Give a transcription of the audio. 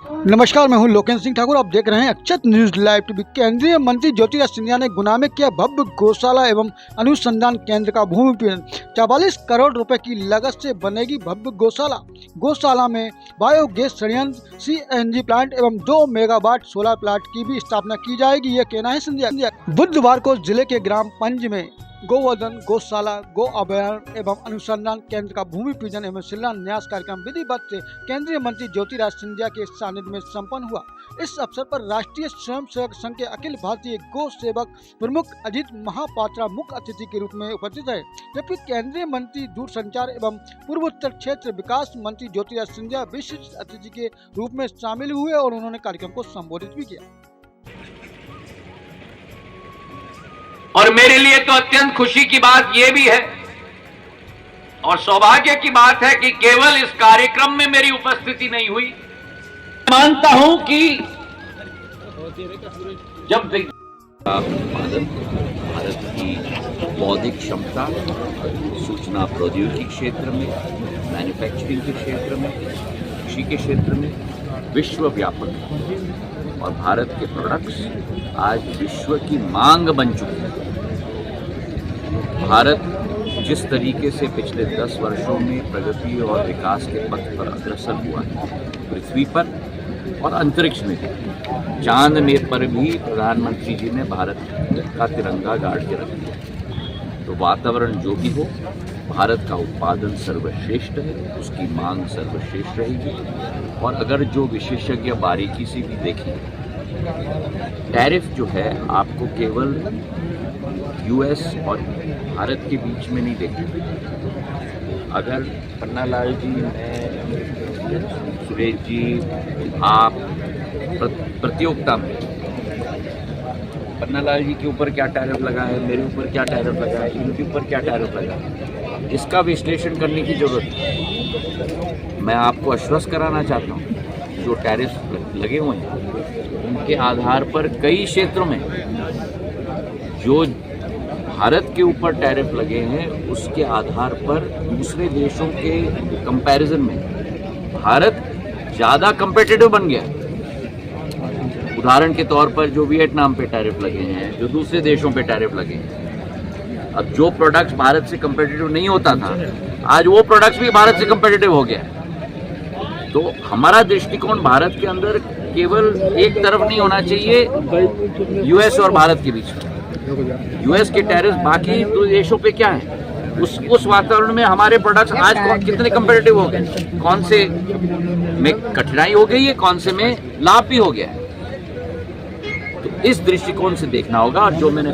नमस्कार, मैं हूं लोकेश सिंह ठाकुर। आप देख रहे हैं अक्षत न्यूज लाइव टीवी। केंद्रीय मंत्री ज्योतिरादित्य सिंधिया ने गुना में किया भव्य गौशाला एवं अनुसंधान केंद्र का भूमि पूजन। 44 करोड़ रुपए की लागत से बनेगी भव्य गौशाला। गौशाला में बायोगैस संयंत्र, CNG प्लांट एवं 2 मेगावाट सोलर प्लांट की भी स्थापना की जाएगी, ये कहना है सिंधिया। बुधवार को जिले के ग्राम पंज में गोवर्धन गौशाला, गो अभयारण्य एवं अनुसंधान केंद्र का भूमि पूजन एवं शिलान्यास कार्यक्रम विधिवत से केंद्रीय मंत्री ज्योतिरादित्य सिंधिया के सानिध्य में संपन्न हुआ। इस अवसर पर राष्ट्रीय स्वयंसेवक संघ के अखिल भारतीय गौ सेवक प्रमुख अजित महापात्रा मुख्य अतिथि के रूप में उपस्थित है, जबकि केंद्रीय मंत्री दूरसंचार एवं पूर्वोत्तर क्षेत्र विकास मंत्री ज्योतिरादित्य सिंधिया विशिष्ट अतिथि के रूप में शामिल हुए और उन्होंने कार्यक्रम को संबोधित भी किया। और मेरे लिए तो अत्यंत खुशी की बात यह भी है और सौभाग्य की बात है कि केवल इस कार्यक्रम में मेरी उपस्थिति नहीं हुई। मानता हूं कि जब भारत की बौद्धिक क्षमता सूचना प्रौद्योगिकी क्षेत्र में, मैन्युफैक्चरिंग के क्षेत्र में, कृषि के क्षेत्र में विश्वव्यापक है और भारत के प्रोडक्ट्स आज विश्व की मांग बन चुके हैं। भारत जिस तरीके से पिछले 10 वर्षों में प्रगति और विकास के पथ पर अग्रसर हुआ है, पृथ्वी पर और अंतरिक्ष में भी, चांद में पर भी प्रधानमंत्री जी ने भारत का तिरंगा गाड़ के रख दिया। तो वातावरण जो भी हो, भारत का उत्पादन सर्वश्रेष्ठ है, उसकी मांग सर्वश्रेष्ठ रहेगी। और अगर जो विशेषज्ञ बारीकी से भी देखें, टैरिफ जो है आपको केवल US और भारत के बीच में नहीं देखना। अगर पन्नालाल जी, मैं, सुरेश जी, आप प्रतियोगिता में पन्नालाल जी के ऊपर क्या टैरिफ लगा है, मेरे ऊपर क्या टैरिफ लगा है, इनके ऊपर क्या टैरिफ लगा है, इसका विश्लेषण करने की जरूरत है। मैं आपको आश्वस्त कराना चाहता हूँ, जो टैरिफ लगे हुए हैं उनके आधार पर कई क्षेत्रों में जो भारत के ऊपर टैरिफ लगे हैं उसके आधार पर दूसरे देशों के कंपैरिजन में भारत ज़्यादा कम्पिटिटिव बन गया। उदाहरण के तौर पर जो वियतनाम पे टैरिफ लगे हैं, जो दूसरे देशों पे टैरिफ लगे हैं, अब जो प्रोडक्ट्स भारत से कम्पिटिटिव नहीं होता था, आज वो प्रोडक्ट्स भी भारत से कम्पिटिटिव हो गया। तो हमारा दृष्टिकोण भारत के अंदर केवल एक तरफ नहीं होना चाहिए, US और भारत के बीच में। US के टैरिफ बाकी दो देशों पे क्या है, उस वातावरण में हमारे प्रोडक्ट्स आज कितने कंपेटिटिव हो गए, कौन से में कठिनाई हो गई है, कौन से में लाभ भी हो गया है। तो इस दृष्टिकोण से देखना होगा। और जो मैंने